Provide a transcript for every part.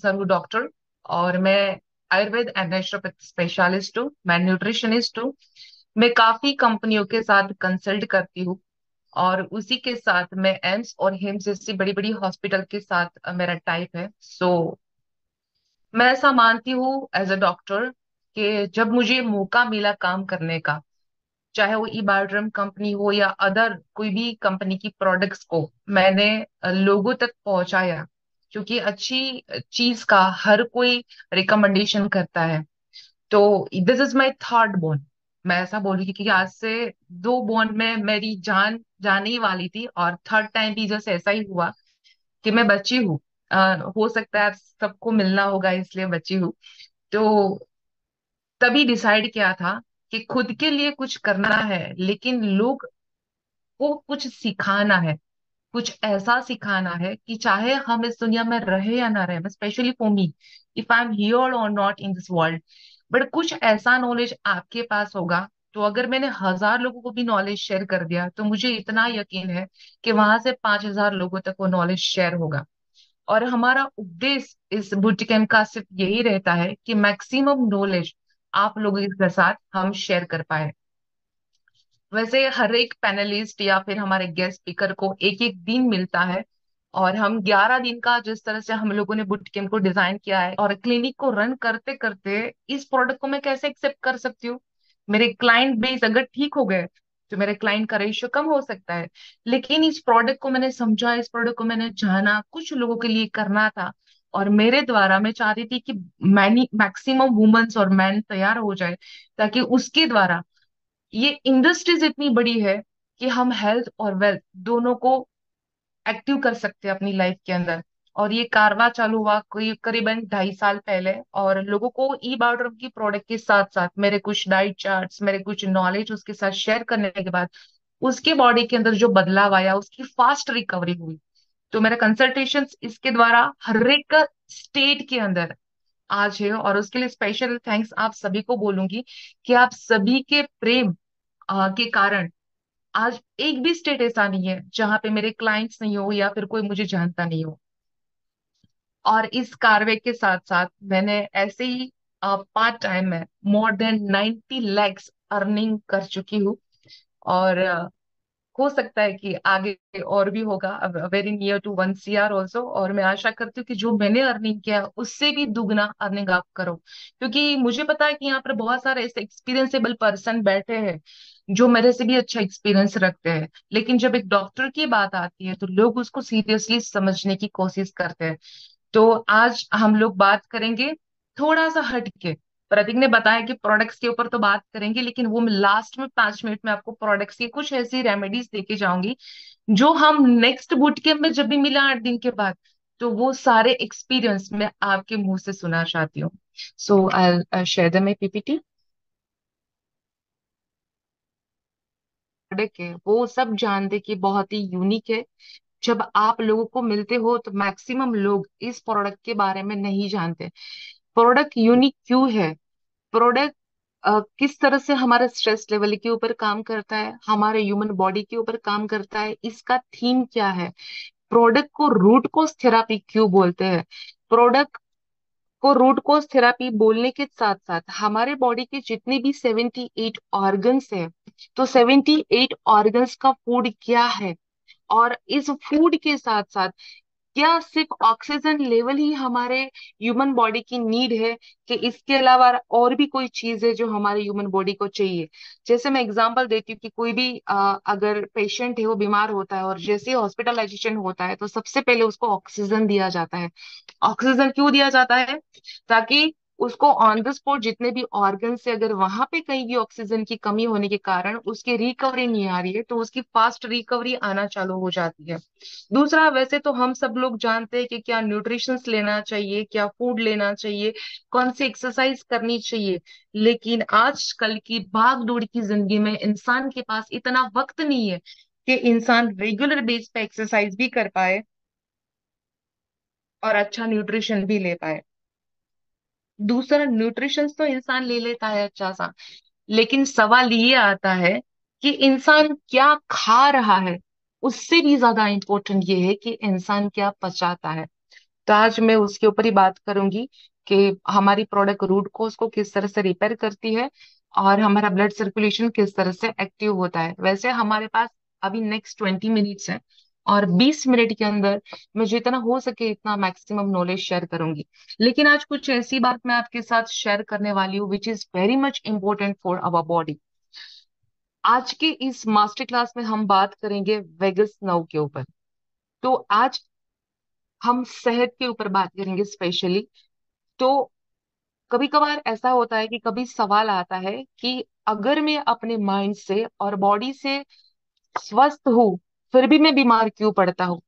Sir हूँ doctor. और मैं आयुर्वेद एंड नेचुरोपैथ स्पेशलिस्ट हूँ, मैं न्यूट्रिशनिस्ट हूँ। मैं काफी कंपनियों के साथ कंसल्ट करती हूँ, और उसी के साथ मैं एम्स और हिम्स जैसी बड़ी बड़ी हॉस्पिटल के साथ मेरा टाइप है। मैं ऐसा मानती हूँ एज अ डॉक्टर कि जब मुझे मौका मिला काम करने का, चाहे वो ई बायोड्रम कंपनी हो या अदर कोई भी कंपनी की प्रोडक्ट्स को मैंने लोगों तक पहुंचाया, क्योंकि अच्छी चीज का हर कोई रिकमेंडेशन करता है। तो this is my third bone. मैं ऐसा बोलूंगी कि आज से दो बोन में मेरी जान जाने ही वाली थी, और थर्ड टाइम भी जैसे ऐसा ही हुआ कि मैं बची हूँ। हो सकता है सबको मिलना होगा इसलिए बची हूँ। तो तभी डिसाइड किया था कि खुद के लिए कुछ करना है, लेकिन लोग को कुछ सिखाना है, कुछ ऐसा सिखाना है कि चाहे हम इस दुनिया में रहे या ना रहे, specially for me, if I am here or not in this world, but कुछ ऐसा नॉलेज आपके पास होगा। तो अगर मैंने 1,000 लोगों को भी नॉलेज शेयर कर दिया, तो मुझे इतना यकीन है कि वहां से 5,000 लोगों तक वो नॉलेज शेयर होगा। और हमारा उद्देश्य इस बूट कैंप का सिर्फ यही रहता है कि मैक्सिमम नॉलेज आप लोगों के साथ हम शेयर कर पाए। वैसे हर एक पैनलिस्ट या फिर हमारे गेस्ट स्पीकर को एक एक दिन मिलता है, और हम 11 दिन का जिस तरह से हम लोगों ने बुट कैंप को डिजाइन किया है, और क्लिनिक को रन करते करते इस प्रोडक्ट को मैं कैसे एक्सेप्ट कर सकती हूँ। मेरे क्लाइंट बेस अगर ठीक हो गए तो मेरे क्लाइंट का रेशियो कम हो सकता है, लेकिन इस प्रोडक्ट को मैंने समझा, इस प्रोडक्ट को मैंने जाना, कुछ लोगों के लिए करना था। और मेरे द्वारा मैं चाहती थी कि मैनी मैक्सिमम वुमेन्स और मैन तैयार हो जाए, ताकि उसके द्वारा ये इंडस्ट्रीज इतनी बड़ी है कि हम हेल्थ और वेल्थ दोनों को एक्टिव कर सकते हैं अपनी लाइफ के अंदर। और ये कारवा चालू हुआ कोई करीबन 2.5 साल पहले, और लोगों को ई बायोड्रम की प्रोडक्ट के साथ साथ मेरे कुछ डाइट चार्ट्स, मेरे कुछ नॉलेज उसके साथ शेयर करने के बाद उसके बॉडी के अंदर जो बदलाव आया, उसकी फास्ट रिकवरी हुई। तो मेरा कंसल्टेशन इसके द्वारा हर एक स्टेट के अंदर आज है, और उसके लिए स्पेशल थैंक्स आप सभी को बोलूंगी कि आप सभी के प्रेम के कारण आज एक भी स्टेट ऐसा नहीं है जहां पे मेरे क्लाइंट्स नहीं हो या फिर कोई मुझे जानता नहीं हो। और इस कार्य के साथ साथ मैंने ऐसे ही पार्ट टाइम में मोर देन 90 lakhs अर्निंग कर चुकी हूँ। और हो सकता है कि आगे और भी होगा, very near to 1 CR also. और मैं आशा करती हूँ कि जो मैंने अर्निंग किया उससे भी दुगना अर्निंग आप करो, क्योंकि मुझे पता है कि यहाँ पर बहुत सारे ऐसे एक्सपीरियंसेबल पर्सन बैठे हैं जो मेरे से भी अच्छा एक्सपीरियंस रखते हैं, लेकिन जब एक डॉक्टर की बात आती है तो लोग उसको सीरियसली समझने की कोशिश करते हैं। तो आज हम लोग बात करेंगे थोड़ा सा हटके। प्रतीक ने बताया कि प्रोडक्ट्स के ऊपर तो बात करेंगे, लेकिन वो मैं लास्ट में 5 मिनट में आपको प्रोडक्ट्स की कुछ ऐसी रेमेडीज देके जाऊंगी जो हम नेक्स्ट बूट कैंप में जब भी मिला 8 दिन के बाद, तो वो सारे एक्सपीरियंस मैं आपके मुंह से सुनना चाहती हूँ। So I share the my PPT. Product है वो सब जानते कि बहुत ही यूनिक है। जब आप लोगों को मिलते हो तो मैक्सिमम लोग इस प्रोडक्ट के बारे में नहीं जानते। प्रोडक्ट यूनिक क्यों है? प्रोडक्ट किस तरह से हमारे स्ट्रेस लेवल के ऊपर काम करता है, हमारे ह्यूमन बॉडी के ऊपर काम करता है, इसका थीम क्या है? प्रोडक्ट को रूट कोज थेरापी क्यों बोलते हैं? प्रोडक्ट को रूट कोज थेरापी बोलने के साथ साथ हमारे बॉडी के जितने भी 78 ऑर्गन्स है, तो 78 ऑर्गन्स का फूड क्या है? और इस फूड के साथ साथ क्या सिर्फ ऑक्सीजन लेवल ही हमारे ह्यूमन बॉडी की नीड है, कि इसके अलावा और भी कोई चीज है जो हमारे ह्यूमन बॉडी को चाहिए? जैसे मैं एग्जांपल देती हूँ कि कोई भी अगर पेशेंट है, वो बीमार होता है और जैसे हॉस्पिटलाइजेशन होता है तो सबसे पहले उसको ऑक्सीजन दिया जाता है। ऑक्सीजन क्यों दिया जाता है? ताकि उसको ऑन द स्पॉट जितने भी ऑर्गन से अगर वहां पे कहीं भी ऑक्सीजन की कमी होने के कारण उसकी रिकवरी नहीं आ रही है, तो उसकी फास्ट रिकवरी आना चालू हो जाती है। दूसरा, वैसे तो हम सब लोग जानते हैं कि क्या न्यूट्रिशंस लेना चाहिए, क्या फूड लेना चाहिए, कौन सी एक्सरसाइज करनी चाहिए, लेकिन आजकल की भाग दौड़ की जिंदगी में इंसान के पास इतना वक्त नहीं है कि इंसान रेगुलर बेस पे एक्सरसाइज भी कर पाए और अच्छा न्यूट्रिशन भी ले पाए। दूसरा, न्यूट्रिशन तो इंसान ले लेता है अच्छा सा, लेकिन सवाल ये आता है कि इंसान क्या खा रहा है। उससे भी ज्यादा इंपॉर्टेंट ये है कि इंसान क्या पचाता है। तो आज मैं उसके ऊपर ही बात करूंगी कि हमारी प्रोडक्ट रूट कोज को किस तरह से रिपेयर करती है और हमारा ब्लड सर्कुलेशन किस तरह से एक्टिव होता है। वैसे हमारे पास अभी नेक्स्ट 20 मिनट्स है, और 20 मिनट के अंदर मैं जितना हो सके इतना मैक्सिमम नॉलेज शेयर करूंगी। लेकिन आज कुछ ऐसी बात मैं आपके साथ शेयर करने वाली हूँ which is very much important for our body. आज के इस मास्टर क्लास में हम बात करेंगे वेगस नर्व के ऊपर। तो आज हम सेहत के ऊपर बात करेंगे स्पेशली। तो कभी कभार ऐसा होता है कि कभी सवाल आता है कि अगर मैं अपने माइंड से और बॉडी से स्वस्थ हूँ फिर भी मैं बीमार क्यों पड़ता हूँ,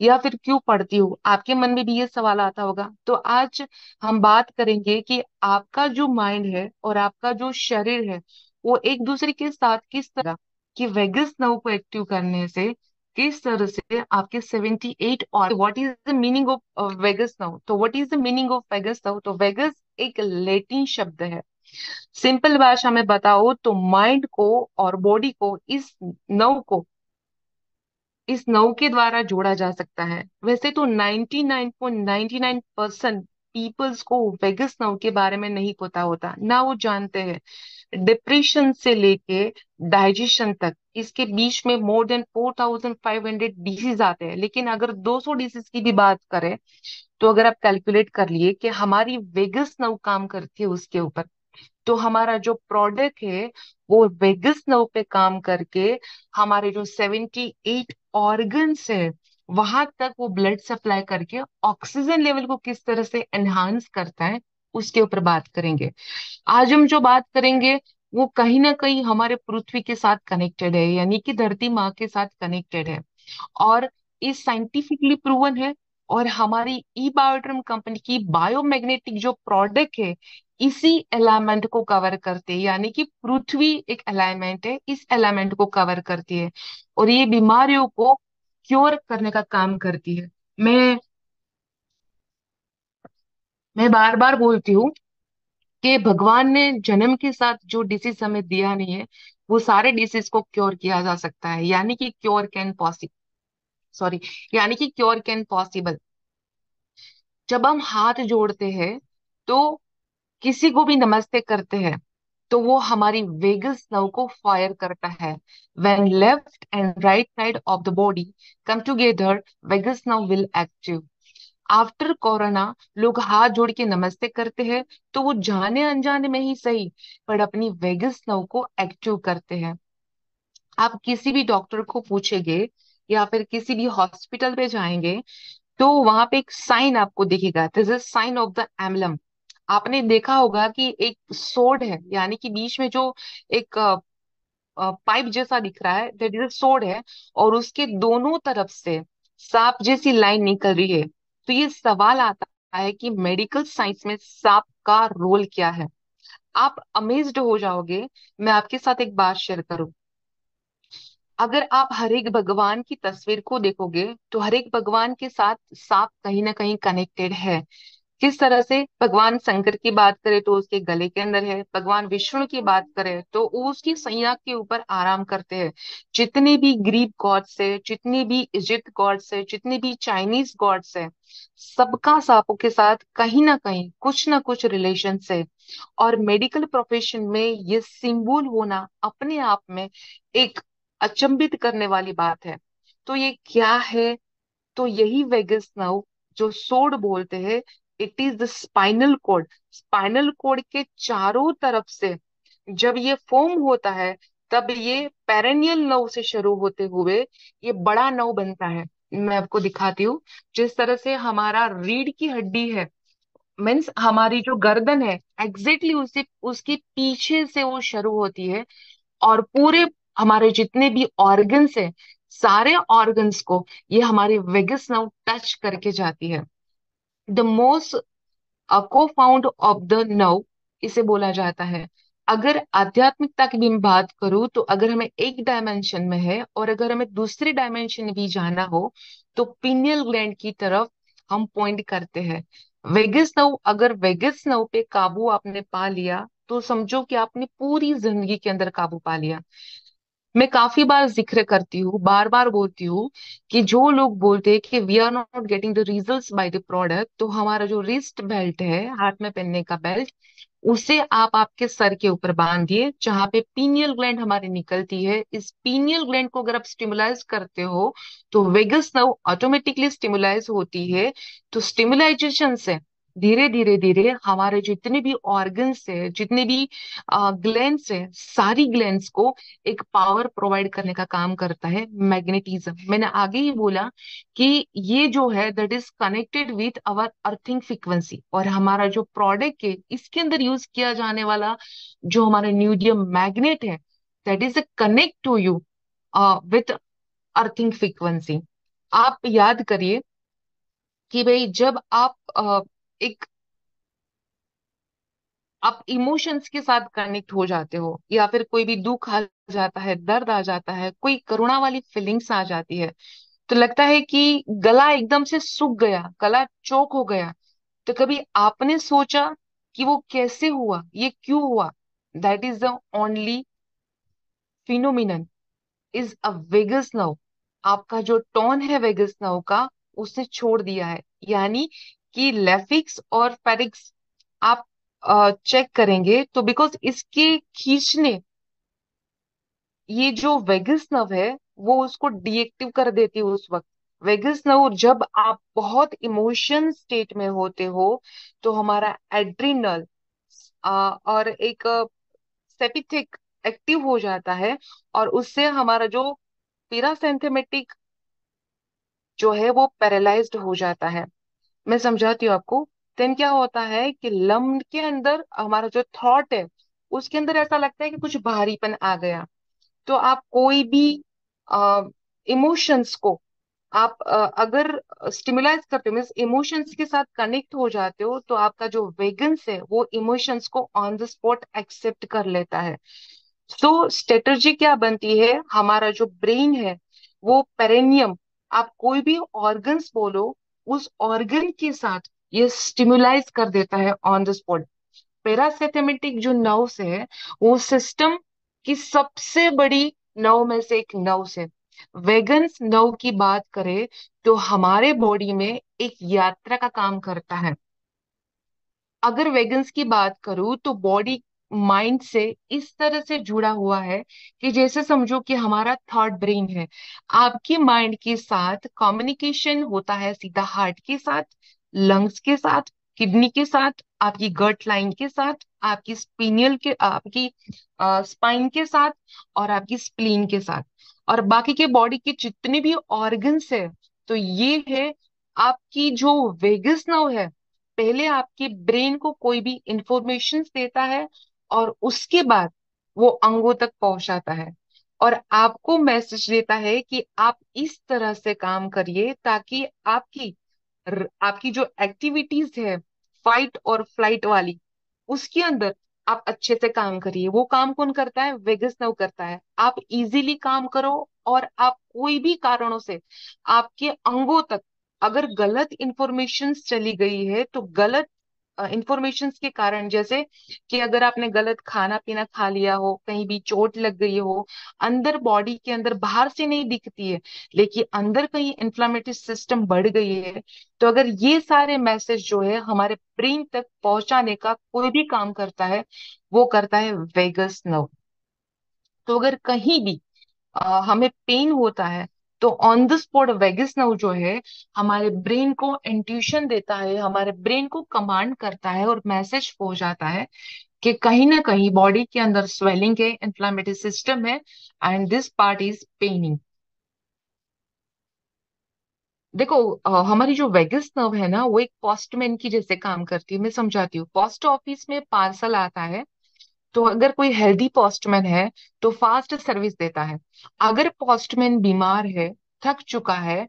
या फिर क्यों पड़ती हूँ। आपके मन में भी ये सवाल आता होगा। तो आज हम बात करेंगे कि आपका जो माइंड है और आपका जो शरीर है वो एक दूसरे के साथ किस तरह कि वेगस नर्व को एक्टिव करने से किस तरह से आपके 78 और what is the meaning of vagus nerve. तो what is the meaning of vagus nerve? तो वेगस एक लैटिन शब्द है। सिंपल भाषा में बताओ तो माइंड को और बॉडी को इस नव के द्वारा जोड़ा जा सकता है। वैसे तो 99.99% पीपल्स को वेगस नव के बारे में नहीं पता होता, ना वो जानते हैं। डिप्रेशन से लेके डाइजेशन तक इसके बीच में मोर देन 4500 डिसीज आते हैं। लेकिन अगर 200 डिसीज की भी बात करें तो अगर आप कैलकुलेट कर लिए कि हमारी वेगस नव काम करती है उसके ऊपर, तो हमारा जो प्रोडक्ट है वो वेगस नर्व पे काम करके हमारे जो 78 ऑर्गन्स है वहां तक वो ब्लड सप्लाई करके ऑक्सीजन लेवल को किस तरह से एनहांस करता है उसके ऊपर बात करेंगे। आज हम जो बात करेंगे वो कहीं ना कहीं हमारे पृथ्वी के साथ कनेक्टेड है, यानी कि धरती माँ के साथ कनेक्टेड है। और ये साइंटिफिकली प्रूवन है। और हमारी ई बायोड्रम कंपनी की बायोमैग्नेटिक जो प्रोडक्ट है इसी एलिमेंट को कवर करते हैं, यानी कि पृथ्वी एक एलिमेंट है, इस एलिमेंट को कवर करती है और ये बीमारियों को क्योर करने का काम करती है। मैं मैं बार बार बोलती हूँ कि भगवान ने जन्म के साथ जो डिसीज हमें दिया नहीं है वो सारे डिसीज को क्योर किया जा सकता है, यानी कि क्योर कैन पॉसिबल, सॉरी, यानी कि क्योर कैन पॉसिबल। जब हम हाथ जोड़ते हैं तो किसी को भी नमस्ते करते हैं तो वो हमारी वेगस नर्व को फायर करता है। When left and right side of the body come together vagus nerve will active. After corona लोग हाथ जोड़ के नमस्ते करते हैं तो वो जाने अनजाने में ही सही पर अपनी वेगस नर्व को एक्टिव करते हैं। आप किसी भी डॉक्टर को पूछेंगे या फिर किसी भी हॉस्पिटल पे जाएंगे तो वहां पे एक साइन आपको दिखेगा, this is sine of the emblem. आपने देखा होगा कि एक सोड है, यानी कि बीच में जो एक पाइप जैसा दिख रहा है दैट इज सोड है, और उसके दोनों तरफ से सांप जैसी लाइन निकल रही है। तो ये सवाल आता है कि मेडिकल साइंस में सांप का रोल क्या है। आप अमेज्ड हो जाओगे। मैं आपके साथ एक बात शेयर करूं। अगर आप हर एक भगवान की तस्वीर को देखोगे तो हर एक भगवान के साथ सांप कहीं ना कहीं कनेक्टेड है। किस तरह से? भगवान शंकर की बात करें तो उसके गले के अंदर है, भगवान विष्णु की बात करें तो वो उसकी सैया के ऊपर आराम करते हैं। जितने भी ग्रीक गॉड्स है, जितने भी इजिप्ट गॉड्स है, जितने भी चाइनीज गॉड्स है, सबका सांपों के साथ कहीं ना कुछ रिलेशन है। और मेडिकल प्रोफेशन में ये सिंबल होना अपने आप में एक अचंभित करने वाली बात है। तो ये क्या है? तो यही वेगस नर्व जो सोड बोलते हैं, it is the spinal cord. Spinal cord के चारों तरफ से जब ये फॉर्म होता है तब ये पेरेनियल नर्व से शुरू होते हुए ये बड़ा नर्व बनता है। मैं आपको दिखाती हूँ। जिस तरह से हमारा रीढ़ की हड्डी है, मीन्स हमारी जो गर्दन है एग्जैक्टली उसी उसके पीछे से वो शुरू होती है, और पूरे हमारे जितने भी ऑर्गन्स है सारे ऑर्गन्स को ये हमारे वेगस नर्व टच करके जाती है। द मोस्ट को फाउंड ऑफ द नर्व इसे बोला जाता है। अगर आध्यात्मिकता की भी मैं बात करूं तो अगर हमें एक डायमेंशन में है और अगर हमें दूसरे डायमेंशन में भी जाना हो तो पिनियल ग्लैंड की तरफ हम पॉइंट करते हैं। वेगस नर्व, अगर वेगस नर्व पे काबू आपने पा लिया तो समझो कि आपने पूरी जिंदगी के अंदर काबू पा लिया। मैं काफी बार जिक्र करती हूँ, बार बार बोलती हूँ कि जो लोग बोलते हैं कि we are not getting the results by the product, तो हमारा जो रिस्ट बेल्ट है, हाथ में पहनने का बेल्ट, उसे आप आपके सर के ऊपर बांधिए, जहां पे पीनियल ग्लैंड हमारी निकलती है। इस पीनियल ग्लैंड को अगर आप स्टिमुलाइज करते हो तो वेगस नर्व ऑटोमेटिकली स्टिमुलाइज होती है। तो स्टिमुलाइजेशन से धीरे धीरे धीरे हमारे जितने भी ऑर्गन्स है, जितने भी ग्लैंड्स है, सारी ग्लैंड्स को एक पावर प्रोवाइड करने का काम करता है मैग्नेटिज्म। मैंने आगे ही बोला कि ये जो है that is connected with our earthing frequency, और हमारा जो प्रोडक्ट है इसके अंदर यूज किया जाने वाला जो हमारा न्यूडियम मैग्नेट है, that is connect to you with earthing frequency. आप याद करिए कि भाई जब आप एक आप इमोशंस के साथ कनेक्ट हो जाते हो, या फिर कोई भी दुख आ जाता है, दर्द आ जाता है, कोई करुणा वाली फीलिंग्स आ जाती है, तो लगता है कि गला एकदम से सूख गया, गला चोक हो गया। तो कभी आपने सोचा कि वो कैसे हुआ, ये क्यों हुआ? That is the only phenomenon is a vagus nerve. आपका जो टोन है वेगस नर्व का, उसने छोड़ दिया है। यानी कि लेफिक्स और फेरिक्स आप चेक करेंगे तो बिकॉज इसके खींचने, ये जो वेगस नर्व है वो उसको डीएक्टिव कर देती है उस वक्त। वेगस नर्व जब आप बहुत इमोशन स्टेट में होते हो तो हमारा एड्रिनल और एक सेपिथिक एक्टिव हो जाता है, और उससे हमारा जो पैरासिम्पैथेटिक जो है वो पैरालाइज्ड हो जाता है। मैं समझाती हूँ आपको। देन क्या होता है कि लम के अंदर हमारा जो थॉट है, उसके अंदर ऐसा लगता है कि कुछ भारीपन आ गया। तो आप कोई भी इमोशंस को आप अगर स्टिमुलाइज करते हो, मीन्स इमोशंस के साथ कनेक्ट हो जाते हो, तो आपका जो वेगन्स है वो इमोशंस को ऑन द स्पॉट एक्सेप्ट कर लेता है। सो स्ट्रेटजी क्या बनती है, हमारा जो ब्रेन है वो पेरेनियम, आप कोई भी ऑर्गन्स बोलो, उस ऑर्गन के साथ ये स्टिमुलाइज कर देता है ऑन द स्पॉट। पैरासिम्पैथेटिक जो नर्व्स है वो सिस्टम की सबसे बड़ी नर्व में से एक नर्व है। वेगन्स नर्व की बात करें तो हमारे बॉडी में एक यात्रा का काम करता है। अगर वेगन्स की बात करूं तो बॉडी माइंड से इस तरह से जुड़ा हुआ है कि जैसे समझो कि हमारा थर्ड ब्रेन है। आपके माइंड के साथ कम्युनिकेशन होता है सीधा हार्ट के साथ, लंग्स के साथ, किडनी के साथ, आपकी गट लाइन के साथ, आपकी स्पिनियल के आपकी स्पाइन के साथ, और आपकी स्प्लीन के साथ, और बाकी के बॉडी के जितने भी ऑर्गन्स है। तो ये है आपकी जो वेगस नर्व है, पहले आपके ब्रेन को कोई भी इंफॉर्मेशन देता है और उसके बाद वो अंगों तक पहुंचाता है, और आपको मैसेज देता है कि आप इस तरह से काम करिए ताकि आपकी जो एक्टिविटीज है फाइट और फ्लाइट वाली, उसके अंदर आप अच्छे से काम करिए। वो काम कौन करता है? वेगस नर्व करता है। आप इजीली काम करो, और आप कोई भी कारणों से आपके अंगों तक अगर गलत इंफॉर्मेशन चली गई है, तो गलत इंफॉर्मेशन के कारण, जैसे कि अगर आपने गलत खाना पीना खा लिया हो, कहीं भी चोट लग गई हो, अंदर बॉडी के अंदर बाहर से नहीं दिखती है लेकिन अंदर कहीं इन्फ्लामेटरी सिस्टम बढ़ गई है, तो अगर ये सारे मैसेज जो है हमारे ब्रेन तक पहुंचाने का कोई भी काम करता है, वो करता है वेगस नर्व। तो अगर कहीं भी हमें पेन होता है, तो on the spot vagus nerve जो है हमारे ब्रेन को इंट्यूशन देता है, हमारे ब्रेन को कमांड करता है और मैसेज पहुंचाता है कि कहीं ना कहीं बॉडी के अंदर स्वेलिंग है, इन्फ्लामेटरी सिस्टम है, and this part is Penning. देखो हमारी जो वेगस नर्व है ना, वो एक पोस्टमैन की जैसे काम करती है। मैं समझाती हूँ। पोस्ट ऑफिस में पार्सल आता है, तो अगर कोई हेल्दी पोस्टमैन है तो फास्ट सर्विस देता है। अगर पोस्टमैन बीमार है, थक चुका है,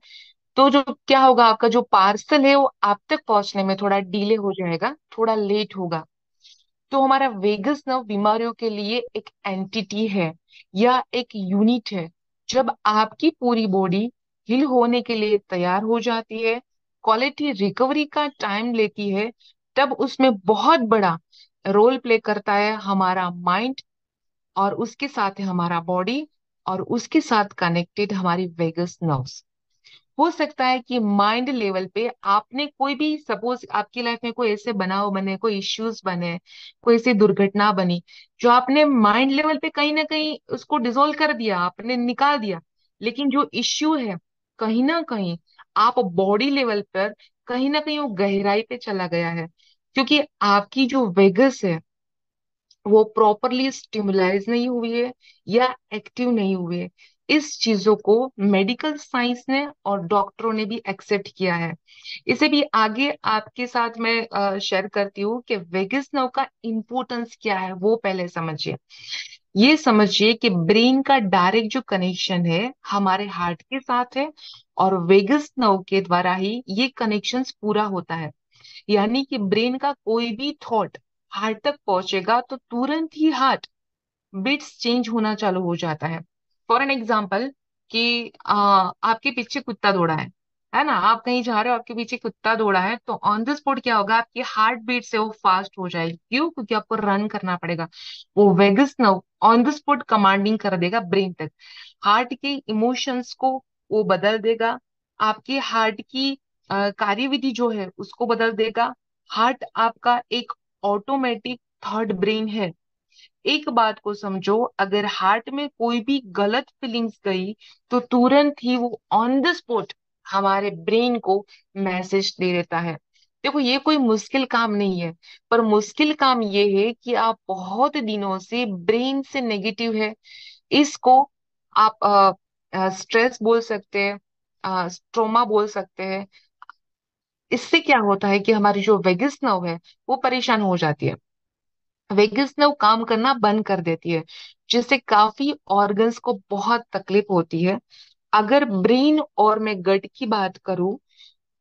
तो जो क्या होगा, आपका जो पार्सल है वो आप तक पहुंचने में थोड़ा डिले हो जाएगा, थोड़ा लेट होगा। तो हमारा वेगस नर्व बीमारियों के लिए एक एंटिटी है या एक यूनिट है। जब आपकी पूरी बॉडी हील होने के लिए तैयार हो जाती है, क्वालिटी रिकवरी का टाइम लेती है, तब उसमें बहुत बड़ा रोल प्ले करता है हमारा माइंड, और उसके साथ है हमारा बॉडी। और उसके साथ कनेक्टेड हमारी वेगस नर्व्स। हो सकता है कि माइंड लेवल पे आपने कोई भी, सपोज आपकी लाइफ में कोई ऐसे बनाव बने, कोई इश्यूज बने, कोई ऐसी दुर्घटना बनी जो आपने माइंड लेवल पे कहीं ना कहीं उसको डिसॉल्व कर दिया, आपने निकाल दिया, लेकिन जो इश्यू है कहीं ना कहीं आप बॉडी लेवल पर कहीं ना कहीं वो गहराई पे चला गया है, क्योंकि आपकी जो वेगस है वो प्रॉपरली स्टिमुलाइज नहीं हुई है या एक्टिव नहीं हुई है। इस चीजों को मेडिकल साइंस ने और डॉक्टरों ने भी एक्सेप्ट किया है। इसे भी आगे आपके साथ मैं शेयर करती हूँ कि वेगस नर्व का इम्पोर्टेंस क्या है, वो पहले समझिए। ये समझिए कि ब्रेन का डायरेक्ट जो कनेक्शन है हमारे हार्ट के साथ है, और वेगस नर्व के द्वारा ही ये कनेक्शंस पूरा होता है। यानी कि ब्रेन का कोई भी थॉट हार्ट तक पहुंचेगा तो तुरंत ही हार्ट बीट्स चेंज होना चालू हो जाता है। फॉर एन एग्जाम्पल कि आपके पीछे कुत्ता दौड़ा है ना, आप कहीं जा रहे हो, आपके पीछे कुत्ता दौड़ा है, तो ऑन द स्पॉट क्या होगा, आपकी हार्ट बीट से वो फास्ट हो जाएगी। क्यों? क्योंकि आपको रन करना पड़ेगा। वो vagus nerve on the spot commanding कर देगा ब्रेन तक, हार्ट के इमोशंस को वो बदल देगा, आपके हार्ट की कार्यविधि जो है उसको बदल देगा। हार्ट आपका एक ऑटोमेटिक थर्ड ब्रेन है। एक बात को समझो, अगर हार्ट में कोई भी गलत फीलिंग्स गई तो तुरंत ही वो ऑन द स्पॉट हमारे ब्रेन को मैसेज दे देता है। देखो ये कोई मुश्किल काम नहीं है, पर मुश्किल काम ये है कि आप बहुत दिनों से ब्रेन से नेगेटिव है। इसको आप स्ट्रेस बोल सकते हैं, स्ट्रोमा बोल सकते हैं। इससे क्या होता है कि हमारी जो वेगस नर्व है वो परेशान हो जाती है, वेगस नर्व काम करना बंद कर देती है, जिससे काफी ऑर्गन्स को बहुत तकलीफ होती है। अगर ब्रेन और मैं गट की बात करूं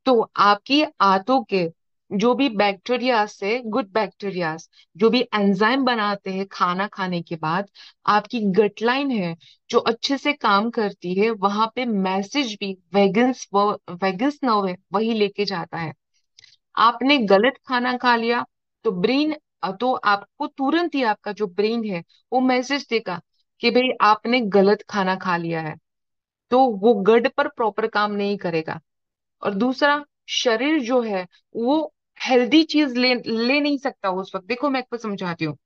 तो आपकी आंतों के जो भी बैक्टीरियाज है, गुड बैक्टीरियाज, जो भी एंजाइम बनाते हैं खाना खाने के बाद, आपकी गट लाइन है जो अच्छे से काम करती है, वहां पे मैसेज भी वेगस नर्व है वही लेके जाता है। आपने गलत खाना खा लिया तो ब्रेन, तो आपको तुरंत ही आपका जो ब्रेन है वो मैसेज देगा कि भाई आपने गलत खाना खा लिया है, तो वो गट पर प्रॉपर काम नहीं करेगा। और दूसरा, शरीर जो है वो हेल्दी चीज ले नहीं सकता उस वक्त। देखो मैं आपको समझाती हूँ,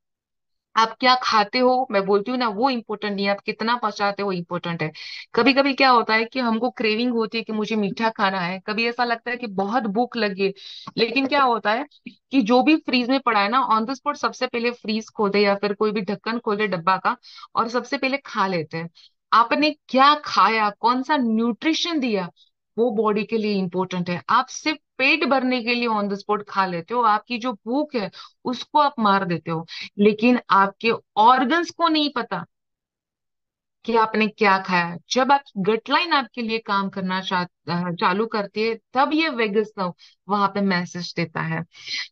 आप क्या खाते हो मैं बोलती हूँ ना, वो इम्पोर्टेंट नहीं है, आप कितना पचाते हो इम्पोर्टेंट है। कभी कभी क्या होता है कि हमको क्रेविंग होती है कि मुझे मीठा खाना है, कभी ऐसा लगता है कि बहुत भूख लगी है, लेकिन क्या होता है कि जो भी फ्रीज में पड़ा है ना, ऑन द स्पॉट सबसे पहले फ्रीज खोले या फिर कोई भी ढक्कन खोले डब्बा का, और सबसे पहले खा लेते हैं। आपने क्या खाया, कौन सा न्यूट्रिशन दिया, वो बॉडी के लिए इंपॉर्टेंट है। आप सिर्फ पेट भरने के लिए ऑन द स्पॉट खा लेते हो, आपकी जो भूख है उसको आप मार देते हो, लेकिन आपके ऑर्गन्स को नहीं पता कि आपने क्या खाया है। जब आपकी गट लाइन आपके लिए काम करना चालू करती है, तब ये वेगस नर्व वहां पे मैसेज देता है।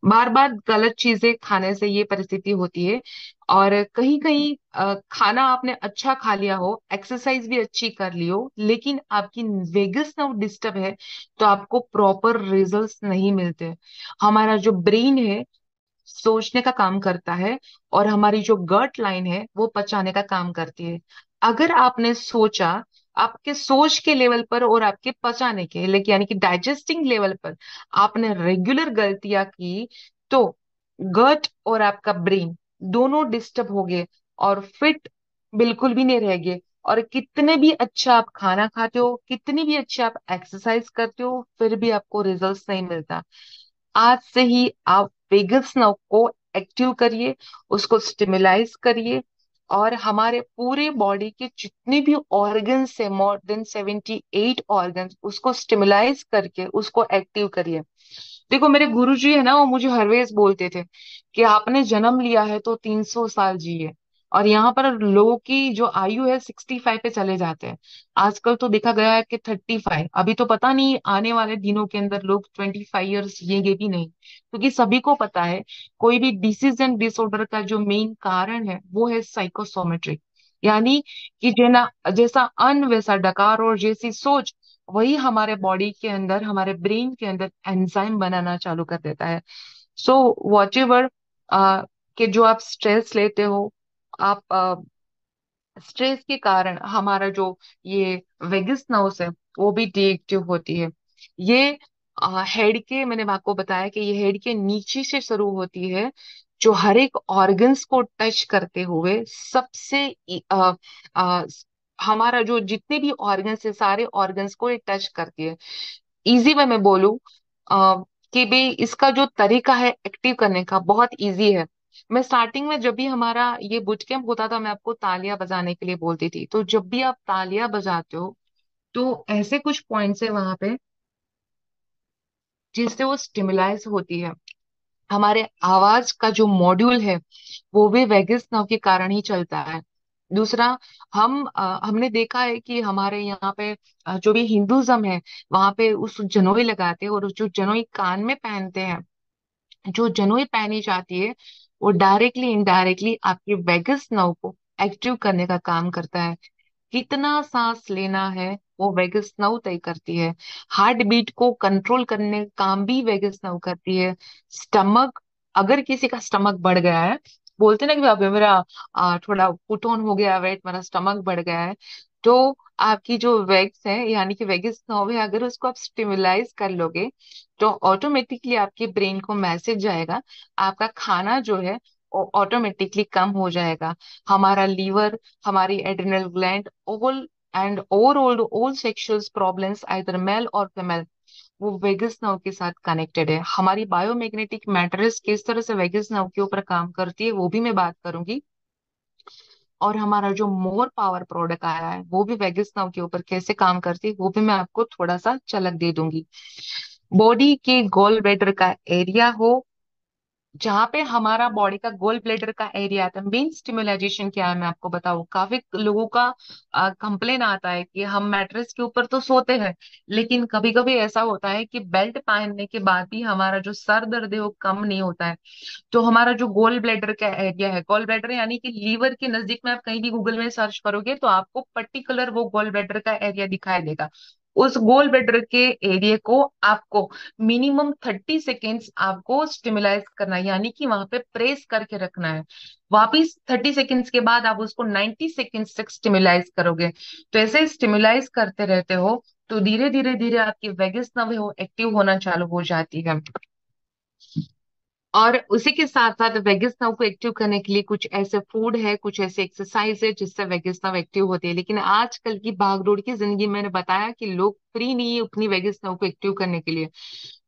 बार बार गलत चीजें खाने से ये परिस्थिति होती है। और कहीं कहीं खाना आपने अच्छा खा लिया हो, एक्सरसाइज भी अच्छी कर ली हो, लेकिन आपकी वेगस नर्व डिस्टर्ब है, तो आपको प्रॉपर रिजल्ट्स नहीं मिलते। हमारा जो ब्रेन है सोचने का काम करता है, और हमारी जो गट लाइन है वो पचाने का काम करती है। अगर आपने सोचा, आपके सोच के लेवल पर और आपके पचाने के लेकिन यानी कि डाइजेस्टिंग लेवल पर आपने रेगुलर गलतियां की, तो गट और आपका ब्रेन दोनों डिस्टर्ब हो गए और फिट बिल्कुल भी नहीं रह गए। और कितने भी अच्छा आप खाना खाते हो, कितनी भी अच्छी आप एक्सरसाइज करते हो, फिर भी आपको रिजल्ट्स नहीं मिलता। आज से ही आप वेगस नर्व को एक्टिव करिए, उसको स्टिमुलाइज करिए, और हमारे पूरे बॉडी के जितने भी ऑर्गन्स है, मोर देन 78 ऑर्गन्स, उसको स्टिमुलाइज करके उसको एक्टिव करिए। देखो मेरे गुरुजी है ना, वो मुझे हरवेज बोलते थे कि आपने जन्म लिया है तो 300 साल जिए। और यहाँ पर लोगों की जो आयु है 65 पे चले जाते हैं। आजकल तो देखा गया है कि 35, अभी तो पता नहीं आने वाले दिनों के अंदर लोग 25 ईयर्स जिएंगे भी नहीं, क्योंकि सभी को पता है कोई भी डिसीज एंड डिसऑर्डर का जो मेन कारण है वो है साइकोसोमेट्रिक। यानी कि जना जैसा अन्न वैसा डकार, और जैसी सोच वही हमारे बॉडी के अंदर, हमारे ब्रेन के अंदर एंजाइम बनाना चालू कर देता है। सो वॉट एवर कि जो आप स्ट्रेस लेते हो, आप स्ट्रेस के कारण हमारा जो ये वेगस नर्व्स है वो भी डीएक्टिव होती है। ये हेड के, मैंने आपको बताया कि ये हेड के नीचे से शुरू होती है, जो हर एक ऑर्गन्स को टच करते हुए सबसे अ, अ, हमारा जो जितने भी ऑर्गन्स है सारे ऑर्गन्स को ये टच करती है। इजी वे में बोलूं कि भी इसका जो तरीका है एक्टिव करने का बहुत इजी है। मैं स्टार्टिंग में जब भी हमारा ये बुट कैंप होता था मैं आपको तालियां बजाने के लिए बोलती थी, तो जब भी आप तालियां बजाते हो तो ऐसे कुछ पॉइंट्स है वहां पे जिससे वो स्टिमुलाइज होती है। हमारे आवाज का जो मॉड्यूल है वो भी वेगस नर्व के कारण ही चलता है। दूसरा, हमने देखा है कि हमारे यहाँ पे जो भी हिंदुज्म है वहां पे उस जनोई लगाते हैं, और जो जनोई कान में पहनते हैं, जो जनोई पहनी जाती है वो डायरेक्टली इनडायरेक्टली आपके वेगस नर्व को एक्टिव करने का काम करता है। कितना सांस लेना है वो वेगस नर्व तय करती है। हार्ट बीट को कंट्रोल करने का काम भी वेगस नर्व करती है। स्टमक, अगर किसी का स्टमक बढ़ गया है, बोलते ना कि अभी मेरा थोड़ा पुट ऑन हो गया वेट, मेरा स्टमक बढ़ गया है, तो आपकी जो वेग्स है यानी कि वेगस नर्व है, अगर उसको आप स्टिमुलाइज कर लोगे तो ऑटोमेटिकली आपके ब्रेन को मैसेज जाएगा, आपका खाना जो है ऑटोमेटिकली कम हो जाएगा। हमारा लीवर, हमारी adrenal gland, all and overall all sexual problems either male और फीमेल, वो वेगस नर्व के साथ कनेक्टेड है। हमारी बायोमैग्नेटिक मैट्रिक्स किस तरह से वेगस नर्व के ऊपर काम करती है वो भी मैं बात करूंगी। और हमारा जो मोर पावर प्रोडक्ट आया है वो भी वेगस नर्व के ऊपर कैसे काम करती है वो भी मैं आपको थोड़ा सा झलक दे दूंगी। बॉडी के गॉल ब्लैडर का एरिया हो, जहां पे हमारा बॉडी का गोल ब्लेडर का एरिया आता है, मेन स्टिमुलाइजेशन क्या है मैं आपको बताऊं। काफी लोगों का कंप्लेन आता है कि हम मैट्रेस के ऊपर तो सोते हैं, लेकिन कभी कभी ऐसा होता है कि बेल्ट पहनने के बाद भी हमारा जो सर दर्द है वो कम नहीं होता है। तो हमारा जो गोल ब्लेडर का एरिया है, गोल ब्लेडर यानी कि लीवर के नजदीक में, आप कहीं भी गूगल में सर्च करोगे तो आपको पर्टिकुलर वो गोल ब्लेडर का एरिया दिखाई देगा। उस गोल ब्लेडर के एरिया को आपको मिनिमम 30 सेकेंड्स आपको स्टिमुलाइज करना है, यानी कि वहां पे प्रेस करके रखना है। वापिस 30 सेकेंड्स के बाद आप उसको 90 सेकेंड्स तक स्टिमुलाइज करोगे। तो ऐसे स्टिमुलाइज करते रहते हो तो धीरे धीरे धीरे आपकी वेगस नर्व है वो एक्टिव होना चालू हो जाती है। और उसी के साथ साथ वेगस नर्व को एक्टिव करने के लिए कुछ ऐसे फूड है, कुछ ऐसे एक्सरसाइज है जिससे वेगस नर्व एक्टिव होती है। लेकिन आजकल की भागदौड़ की जिंदगी में मैंने बताया कि लोग फ्री नहीं है अपनी वेगस नर्व को एक्टिव करने के लिए।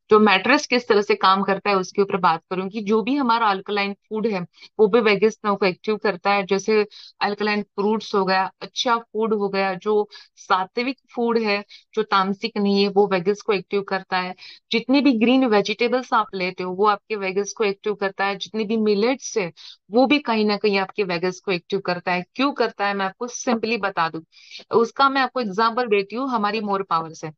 तो मैट्रेस किस तरह से काम करता है उसके ऊपर बात करूंगी। जो भी हमारा अल्कलाइन फूड है वो भी वेगस नर्व को एक्टिव करता है। जैसे अल्कलाइन फ्रूट्स हो गया, अच्छा फूड हो गया, जो सात्विक फूड है, जो तामसिक नहीं है, वो वेगस को एक्टिव करता है। जितनी भी ग्रीन वेजिटेबल्स आप लेते हो वो आपके वेगस को एक्टिव करता है। जितनी भी मिलेट्स है वो भी कहीं ना कहीं आपके वेगस को एक्टिव करता है। क्यों करता है मैं आपको सिंपली बता दूं, उसका मैं आपको एग्जांपल देती हूँ हमारी मोर पावर से।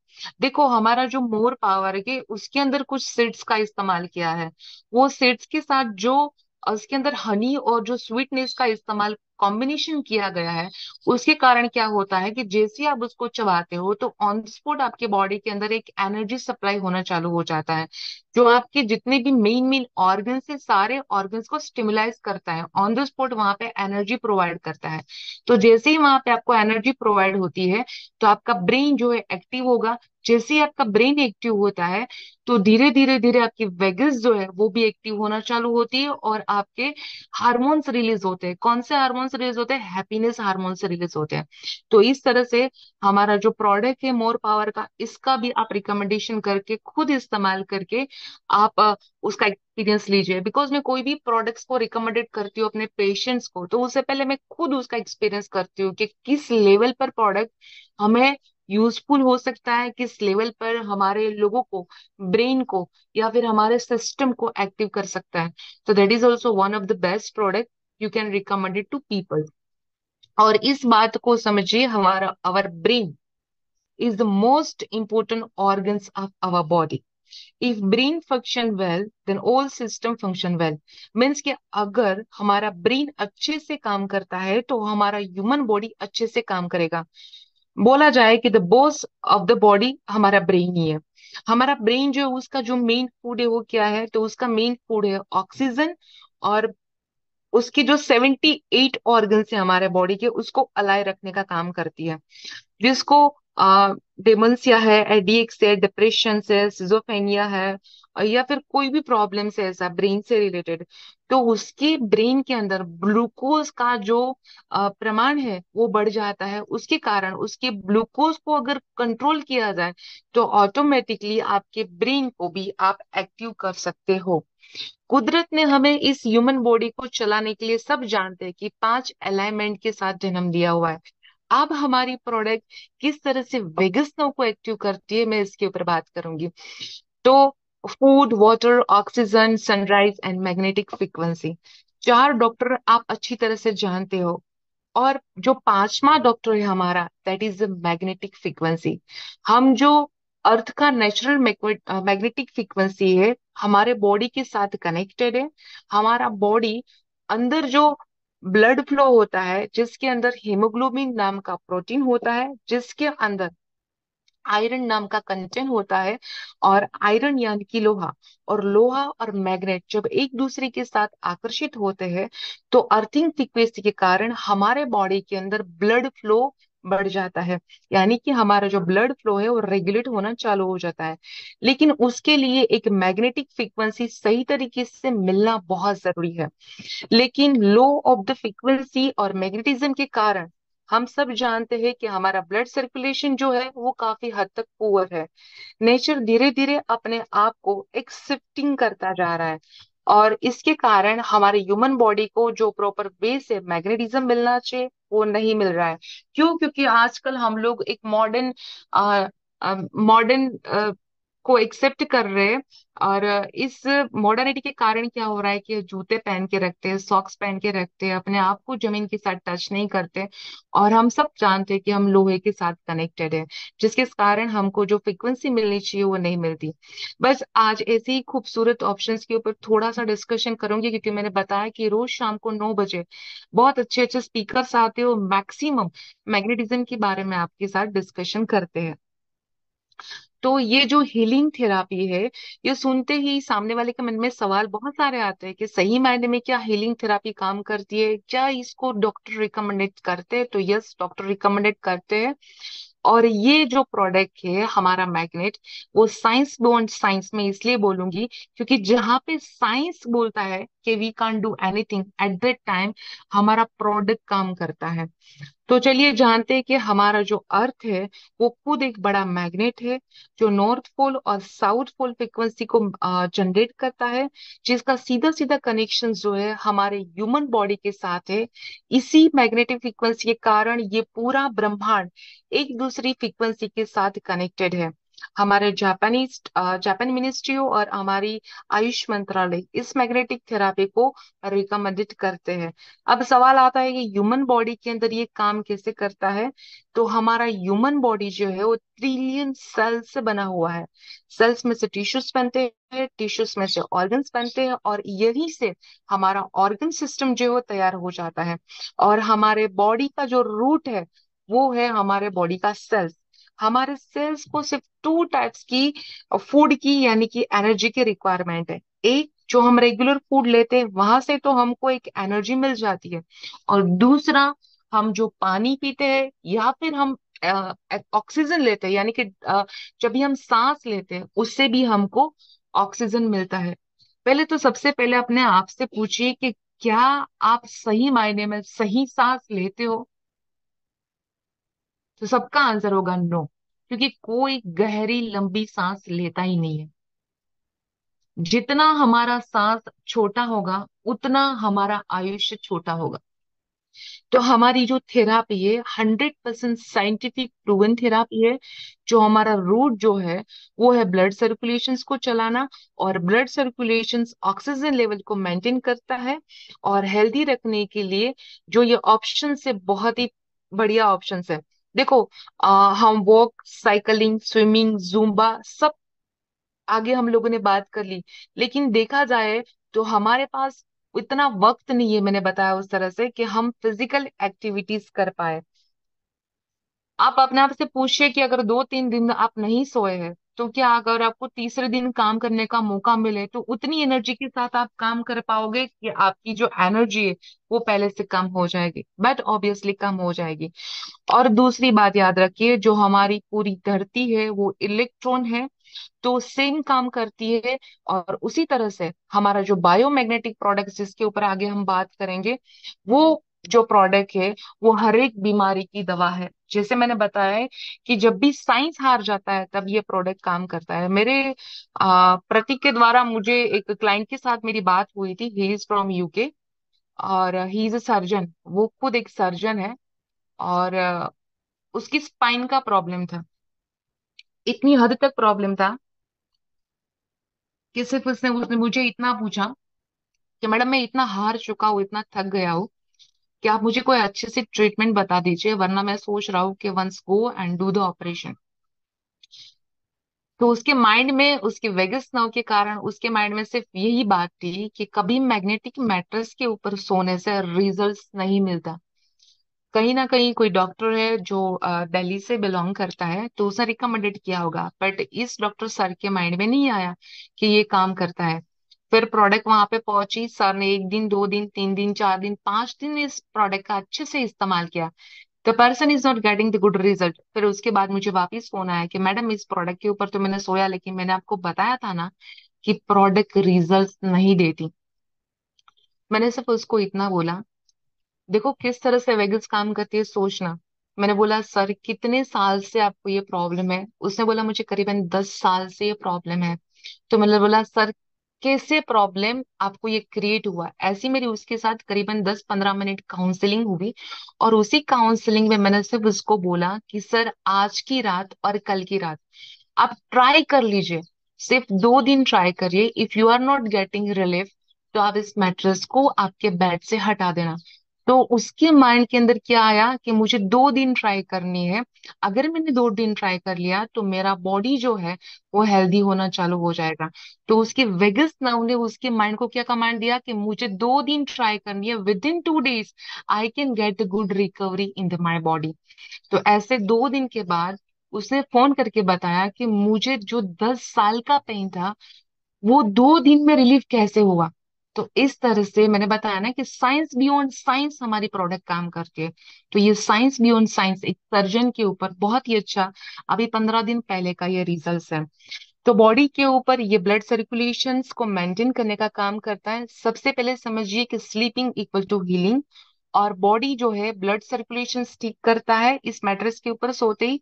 देखो हमारा जो मोर पावर है उसके अंदर कुछ सीड्स का इस्तेमाल किया है। वो सीड्स के साथ जो उसके अंदर हनी और जो स्वीटनेस का इस्तेमाल कॉम्बिनेशन किया गया है, उसके कारण क्या होता है कि जैसे ही आप उसको चबाते हो तो ऑन द स्पॉट आपके बॉडी के अंदर एक एनर्जी सप्लाई होना चालू हो जाता है, जो आपके जितने भी मेन मेन ऑर्गन्स है सारे ऑर्गन्स को स्टिमुलाइज करता है, ऑन द स्पॉट वहां पे एनर्जी प्रोवाइड करता है। तो जैसे ही वहां पे आपको एनर्जी प्रोवाइड होती है तो आपका ब्रेन जो है एक्टिव होगा। जैसे ही आपका ब्रेन एक्टिव होता है तो धीरे धीरे धीरे आपकी वेगस जो है वो भी एक्टिव होना चालू होती है, और आपके हार्मोन्स रिलीज होते हैं। कौन से हार्मोन्स रिलीज होते हैं? हैप्पीनेस हार्मोन्स रिलीज होते हैं। तो इस तरह से हमारा जो प्रोडक्ट है मोर पावर का, इसका भी आप रिकमेंडेशन करके खुद इस्तेमाल करके आप उसका एक्सपीरियंस लीजिए। बिकॉज मैं कोई भी प्रोडक्ट्स को रिकमेंडेड करती हूँ अपने पेशेंट्स को तो उससे पहले मैं खुद उसका एक्सपीरियंस करती हूँ कि किस लेवल पर प्रोडक्ट हमें यूजफुल हो सकता है, किस लेवल पर हमारे लोगों को, ब्रेन को या फिर हमारे सिस्टम को एक्टिव कर सकता है। तो that is also one of the best product you can recommend it to people. और इस बात को समझिए, हमारा our brain is the most important organs of our body. If brain function well then all system function well. Means कि अगर हमारा brain अच्छे से काम करता है तो हमारा ह्यूमन बॉडी अच्छे से काम करेगा। बोला जाए कि the boss of the body हमारा ब्रेन ही है। हमारा ब्रेन जो है उसका जो मेन फूड है वो क्या है? तो उसका मेन फूड है ऑक्सीजन और उसकी जो 78 ऑर्गन्स है हमारे बॉडी के, उसको अलाय रखने का काम करती है। जिसको डिमेंशिया है, एडीएक्स है, डिप्रेशन है, सिजोफ्रेनिया है, या फिर कोई भी प्रॉब्लम है ऐसा ब्रेन से रिलेटेड, तो उसके ब्रेन के अंदर ग्लूकोज का जो प्रमाण है वो बढ़ जाता है। उसके कारण उसके ग्लूकोज को अगर कंट्रोल किया जाए तो ऑटोमेटिकली आपके ब्रेन को भी आप एक्टिव कर सकते हो। कुदरत ने हमें इस ह्यूमन बॉडी को चलाने के लिए, सब जानते हैं कि 5 अलाइनमेंट के साथ जन्म दिया हुआ है। अब हमारी प्रोडक्ट किस तरह से वेगस नर्व को एक्टिव करती है, मैं इसके ऊपर बात करूंगी। तो food, water, oxygen, sunrise and magnetic frequency, 4 doctor आप अच्छी तरह से जानते हो। और जो पांचवा डॉक्टर है हमारा, that is the magnetic frequency. हम जो अर्थ का नेचुरल मैग्नेटिक फ्रीक्वेंसी है, हमारे बॉडी के साथ कनेक्टेड है। हमारा बॉडी अंदर जो ब्लड फ्लो होता है, जिसके अंदर हीमोग्लोबिन नाम का प्रोटीन होता है, जिसके अंदर आयरन नाम का कंटेंट होता है, और आयरन यानी कि लोहा, और लोहा और मैग्नेट जब एक दूसरे के साथ आकर्षित होते हैं तो अर्थिंग फ्रीक्वेंसी के कारण हमारे बॉडी के अंदर ब्लड फ्लो बढ़ जाता है। यानी कि हमारा जो ब्लड फ्लो है वो रेगुलेट होना चालू हो जाता है। लेकिन उसके लिए एक मैग्नेटिक फ्रीक्वेंसी सही तरीके से मिलना बहुत जरूरी है। लेकिन लो ऑफ द फ्रीक्वेंसी और मैग्नेटिज्म के कारण हम सब जानते हैं कि हमारा ब्लड सर्कुलेशन जो है वो काफी हद तक पुअर है। नेचर धीरे धीरे अपने आप को एक शिफ्टिंग करता जा रहा है, और इसके कारण हमारे ह्यूमन बॉडी को जो प्रॉपर वे से मैग्नेटिज्म मिलना चाहिए वो नहीं मिल रहा है। क्यों? क्योंकि आजकल हम लोग एक मॉडर्न को एक्सेप्ट कर रहे हैं। और इस मॉडर्निटी के कारण क्या हो रहा है कि जूते पहन के रखते हैं, सॉक्स पहन के रखते हैं, अपने आप को जमीन के साथ टच नहीं करते। और हम सब जानते हैं कि हम लोहे के साथ कनेक्टेड है, जिसके कारण हमको जो फ्रीक्वेंसी मिलनी चाहिए वो नहीं मिलती। बस आज ऐसे ही खूबसूरत ऑप्शंस के ऊपर थोड़ा सा डिस्कशन करूंगी, क्योंकि मैंने बताया कि रोज शाम को 9 बजे बहुत अच्छे अच्छे स्पीकर्स आते हो, मैक्सिमम मैग्नेटिज्म के बारे में आपके साथ डिस्कशन करते हैं। तो ये जो हीलिंग थेरापी है, ये सुनते ही सामने वाले के मन में सवाल बहुत सारे आते हैं कि सही मायने में क्या हीलिंग थेरापी काम करती है, क्या इसको डॉक्टर रिकमेंडेड करते हैं? तो यस, डॉक्टर रिकमेंडेड करते हैं। और ये जो प्रोडक्ट है हमारा मैग्नेट, वो साइंस बियॉन्ड साइंस में इसलिए बोलूंगी क्योंकि जहां पे साइंस बोलता है कि we can't do anything at that time, हमारा प्रोडक्ट काम करता है। तो चलिए जानते हैं कि हमारा जो अर्थ है वो खुद एक बड़ा मैग्नेट है, जो नॉर्थ पोल और साउथ पोल फ्रिक्वेंसी को जनरेट करता है, जिसका सीधा सीधा कनेक्शन जो है हमारे ह्यूमन बॉडी के साथ है। इसी मैग्नेटिक फ्रिक्वेंसी के कारण ये पूरा ब्रह्मांड एक दूसरी फ्रिक्वेंसी के साथ कनेक्टेड है। हमारे जापान मिनिस्ट्री और हमारी आयुष मंत्रालय इस मैग्नेटिक थेरापी को रिकमेंडेड करते हैं। अब सवाल आता है कि ह्यूमन बॉडी के अंदर ये काम कैसे करता है। तो हमारा ह्यूमन बॉडी जो है वो ट्रिलियन सेल से बना हुआ है। सेल्स में से टिश्यूज बनते हैं, टिश्यूज में से ऑर्गन्स बनते हैं, और यहीं से हमारा ऑर्गन सिस्टम जो है वो तैयार हो जाता है। और हमारे बॉडी का जो रूट है वो है हमारे बॉडी का सेल्स। हमारे सेल्स को सिर्फ 2 टाइप्स की फूड की यानी कि एनर्जी की रिक्वायरमेंट है। एक, जो हम रेगुलर फूड लेते हैं वहां से तो हमको एक एनर्जी मिल जाती है, और दूसरा, हम जो पानी पीते हैं या फिर हम ऑक्सीजन लेते हैं, यानी कि जब भी हम सांस लेते हैं उससे भी हमको ऑक्सीजन मिलता है। पहले तो सबसे पहले अपने आप से पूछिए कि क्या आप सही मायने में सही सांस लेते हो? तो सबका आंसर होगा नो, क्योंकि कोई गहरी लंबी सांस लेता ही नहीं है। जितना हमारा सांस छोटा होगा उतना हमारा आयुष्य छोटा होगा। तो हमारी जो थेरापी है 100% साइंटिफिक प्रूवन थेरापी है। जो हमारा रूट जो है वो है ब्लड सर्कुलेशंस को चलाना, और ब्लड सर्कुलेशंस ऑक्सीजन लेवल को मेंटेन करता है। और हेल्दी रखने के लिए जो ये ऑप्शन है बहुत ही बढ़िया ऑप्शन है। देखो, हम वॉक, साइकिलिंग, स्विमिंग, जुम्बा सब आगे हम लोगों ने बात कर ली। लेकिन देखा जाए तो हमारे पास इतना वक्त नहीं है, मैंने बताया उस तरह से, कि हम फिजिकल एक्टिविटीज कर पाए। आप अपने आप से पूछिए कि अगर 2-3 दिन आप नहीं सोए हैं तो क्या अगर आपको तीसरे दिन काम करने का मौका मिले तो उतनी एनर्जी के साथ आप काम कर पाओगे कि आपकी जो एनर्जी है वो पहले से कम हो जाएगी, बट ऑब्वियसली कम हो जाएगी। और दूसरी बात याद रखिए, जो हमारी पूरी धरती है वो इलेक्ट्रॉन है, तो सेम काम करती है। और उसी तरह से हमारा जो बायोमैग्नेटिक प्रोडक्ट जिसके ऊपर आगे हम बात करेंगे, वो जो प्रोडक्ट है वो हर एक बीमारी की दवा है। जैसे मैंने बताया है कि जब भी साइंस हार जाता है तब ये प्रोडक्ट काम करता है। मेरे प्रतीक के द्वारा मुझे एक क्लाइंट के साथ मेरी बात हुई थी, ही इज फ्रॉम यूके और ही इज अ सर्जन, वो खुद एक सर्जन है। और उसकी स्पाइन का प्रॉब्लम था, इतनी हद तक प्रॉब्लम था कि सिर्फ उसने उसने मुझे इतना पूछा कि मैडम मैं इतना हार चुका हूँ, इतना थक गया हूँ कि आप मुझे कोई अच्छे से ट्रीटमेंट बता दीजिए, वरना मैं सोच रहा हूँ कि once go and do the operation. तो उसके माइंड में, उसके वेगस नर्व के कारण उसके माइंड में सिर्फ यही बात थी कि कभी मैग्नेटिक मैटर्स के ऊपर सोने से रिजल्ट्स नहीं मिलता। कहीं ना कहीं कोई डॉक्टर है जो दिल्ली से बिलोंग करता है, तो उसने रिकमेंडेड किया होगा, बट इस डॉक्टर सर के माइंड में नहीं आया कि ये काम करता है। फिर प्रोडक्ट वहां पे पहुंची, सर ने 1 दिन 2 दिन 3 दिन 4 दिन 5 दिन इस प्रोडक्ट का अच्छे से इस्तेमाल किया। The person is not getting the good result. फिर उसके बाद मुझे वापस फोन आया कि मैडम इस प्रोडक्ट के ऊपर तो मैंने सोया, लेकिन मैंने आपको बताया था ना कि प्रोडक्ट रिजल्ट नहीं देती। मैंने सिर्फ उसको इतना बोला, देखो किस तरह से वेगल्स काम करती है सोचना। मैंने बोला सर कितने साल से आपको ये प्रॉब्लम है? उसने बोला मुझे करीबन 10 साल से ये प्रॉब्लम है। तो मैंने बोला सर कैसे प्रॉब्लम आपको ये क्रिएट हुआ? ऐसी मेरी उसके साथ करीबन 10-15 मिनट काउंसलिंग हुई। और उसी काउंसलिंग में मैंने सिर्फ उसको बोला कि सर आज की रात और कल की रात आप ट्राई कर लीजिए, सिर्फ 2 दिन ट्राई करिए। If you are not getting relief तो आप इस मैट्रेस को आपके बेड से हटा देना। तो उसके माइंड के अंदर क्या आया कि मुझे 2 दिन ट्राई करनी है। अगर मैंने 2 दिन ट्राई कर लिया तो मेरा बॉडी जो है वो हेल्दी होना चालू हो जाएगा। तो उसके वेगस नर्व ने उसके माइंड को क्या कमांड दिया कि मुझे 2 दिन ट्राई करनी है, with in 2 days I can get good recovery in the my body. तो ऐसे 2 दिन के बाद उसने फोन करके बताया कि मुझे जो 10 साल का पेन था वो 2 दिन में रिलीफ कैसे हुआ। तो इस तरह से मैंने बताया ना कि साइंस बियॉन्ड साइंस हमारी प्रोडक्ट काम करती है। तो ये साइंस बियॉन्ड साइंस एक सर्जन के ऊपर बहुत ही अच्छा, अभी 15 दिन पहले का ये रिजल्ट है। तो बॉडी के ऊपर ये ब्लड सर्कुलेशन को मेंटेन करने का काम करता है। सबसे पहले समझिए कि स्लीपिंग इक्वल टू हीलिंग। और बॉडी जो है ब्लड सर्कुलेशन ठीक करता है इस मैट्रेस के ऊपर सोते ही।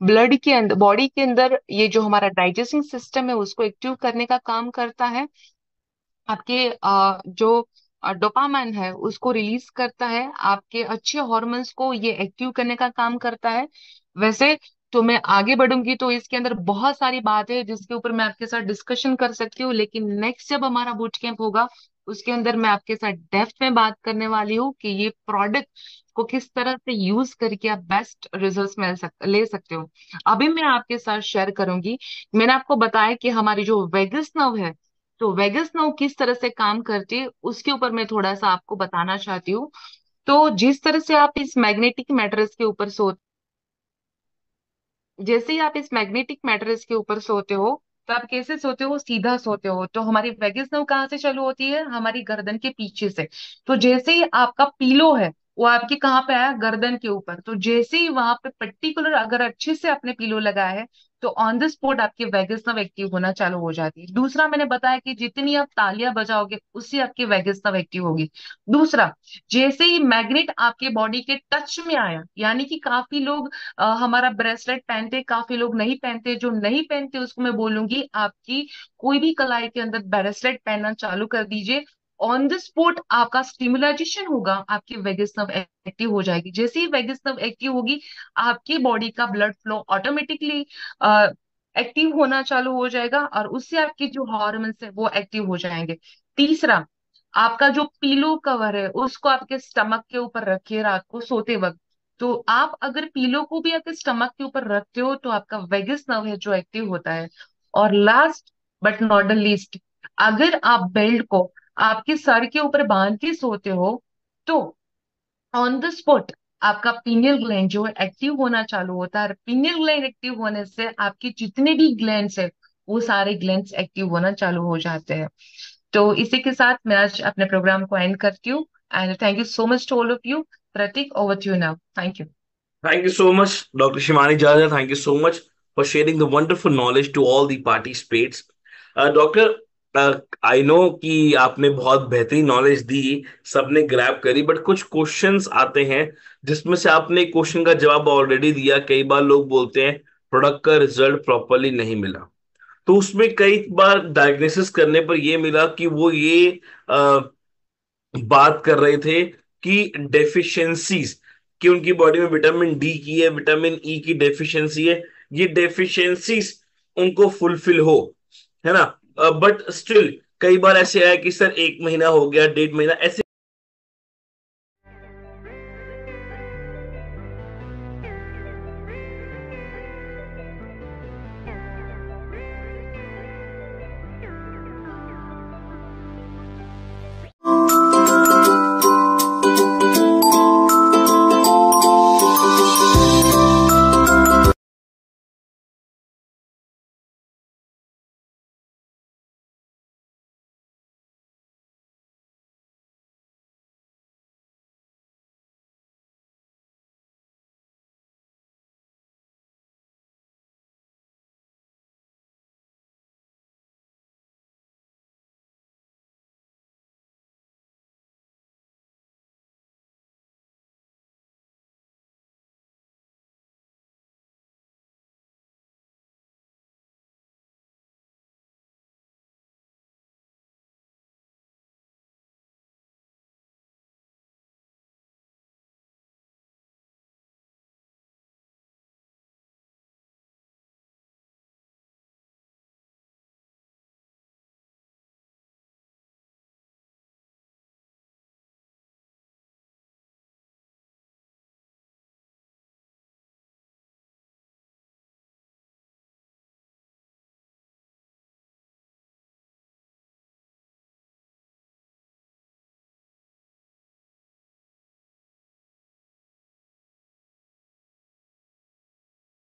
ब्लड के अंदर, बॉडी के अंदर ये जो हमारा डाइजेस्टिंग सिस्टम है उसको एक्टिव करने का काम करता है। आपके जो डोपामाइन है उसको रिलीज करता है, आपके अच्छे हॉर्मोन्स को ये एक्टिव करने का काम करता है। वैसे तो मैं आगे बढ़ूंगी तो इसके अंदर बहुत सारी बातें हैं जिसके ऊपर मैं आपके साथ डिस्कशन कर सकती हूँ, लेकिन नेक्स्ट जब हमारा बूट कैंप होगा उसके अंदर मैं आपके साथ डेप्थ में बात करने वाली हूँ कि ये प्रोडक्ट को किस तरह से यूज करके आप बेस्ट रिजल्ट्स ले सकते हो। अभी मैं आपके साथ शेयर करूंगी, मैंने आपको बताया कि हमारी जो वेगस नर्व है, तो वेगस नर्व किस तरह से काम करती है उसके ऊपर मैं थोड़ा सा आपको बताना चाहती हूँ। तो जिस तरह से आप इस मैग्नेटिक मैट्रेस के ऊपर जैसे ही आप इस मैग्नेटिक मैट्रेस के ऊपर सोते हो, तो आप कैसे सोते हो? सीधा सोते हो। तो हमारी वेगस नर्व कहाँ से चालू होती है? हमारी गर्दन के पीछे से। तो जैसे ही आपका पीलो है वो आपके कहाँ पे आया? गर्दन के ऊपर। तो जैसे ही वहां पे पर्टिकुलर अगर अच्छे से आपने पीलो लगाया है तो ऑन द स्पॉट आपकी वेगस नर्व एक्टिव होना चालू हो जाती है। दूसरा मैंने बताया कि जितनी आप तालियां बजाओगे उससे आपकी वेगस नर्व एक्टिव होगी। दूसरा, जैसे ही मैग्नेट आपके बॉडी के टच में आया, यानी कि काफी लोग हमारा ब्रेसलेट पहनते, काफी लोग नहीं पहनते, जो नहीं पहनते उसको मैं बोलूंगी आपकी कोई भी कलाई के अंदर ब्रेसलेट पहनना चालू कर दीजिए। ऑन द स्पॉट आपका स्टिमुलाइजेशन होगा, आपकी वेगस नर्व एक्टिव हो जाएगी। जैसे ही वेगस नर्व एक्टिव होगी आपकी बॉडी का ब्लड फ्लो ऑटोमेटिकली एक्टिव होना चालू हो जाएगा और उससे आपके जो हॉर्मोन्स है वो एक्टिव हो जाएंगे। तीसरा, आपका जो पीलो कवर है उसको आपके स्टमक के ऊपर रखिए रात को सोते वक्त। तो आप अगर पीलो को भी आपके स्टमक के ऊपर रखते हो तो आपका वेगस नर्व है जो एक्टिव होता है। और last but not the least, अगर आप बेल्ट को आपके सर के ऊपर बांध के सोते हो तो ऑन द स्पॉट आपका पीनियल ग्लैंड जो है एक्टिव होना चालू होता है। पीनियल ग्लैंड एक्टिव होने से आपके जितने भी ग्लैंड्स है वो सारे ग्लैंड्स एक्टिव होना चालू हो जाते हैं। तो इसी के साथ मैं आज अपने प्रोग्राम को एंड करती हूँ। And thank you so much to all of you. Prateek, over to you now. Thank you. Thank you so much, Dr. Shimani Jaja. Thank you so much for sharing the wonderful knowledge to all the participants. Doctor, I know कि आपने बहुत बेहतरीन knowledge दी, सबने grab करी, but कुछ questions आते हैं जिसमें से आपने क्वेश्चन का जवाब ऑलरेडी दिया। कई बार लोग बोलते हैं प्रोडक्ट का रिजल्ट प्रॉपरली नहीं मिला, तो उसमें कई बार डायग्नोसिस करने पर यह मिला कि वो ये बात कर रहे थे कि डेफिशिएंसीज, कि उनकी बॉडी में विटामिन डी की है, विटामिन ई की डेफिशिएंसी है, ये डेफिशिएंसीज उनको फुलफिल हो, है ना। बट स्टिल कई बार ऐसे आया कि सर 1 महीना हो गया, 1.5 महीना, ऐसे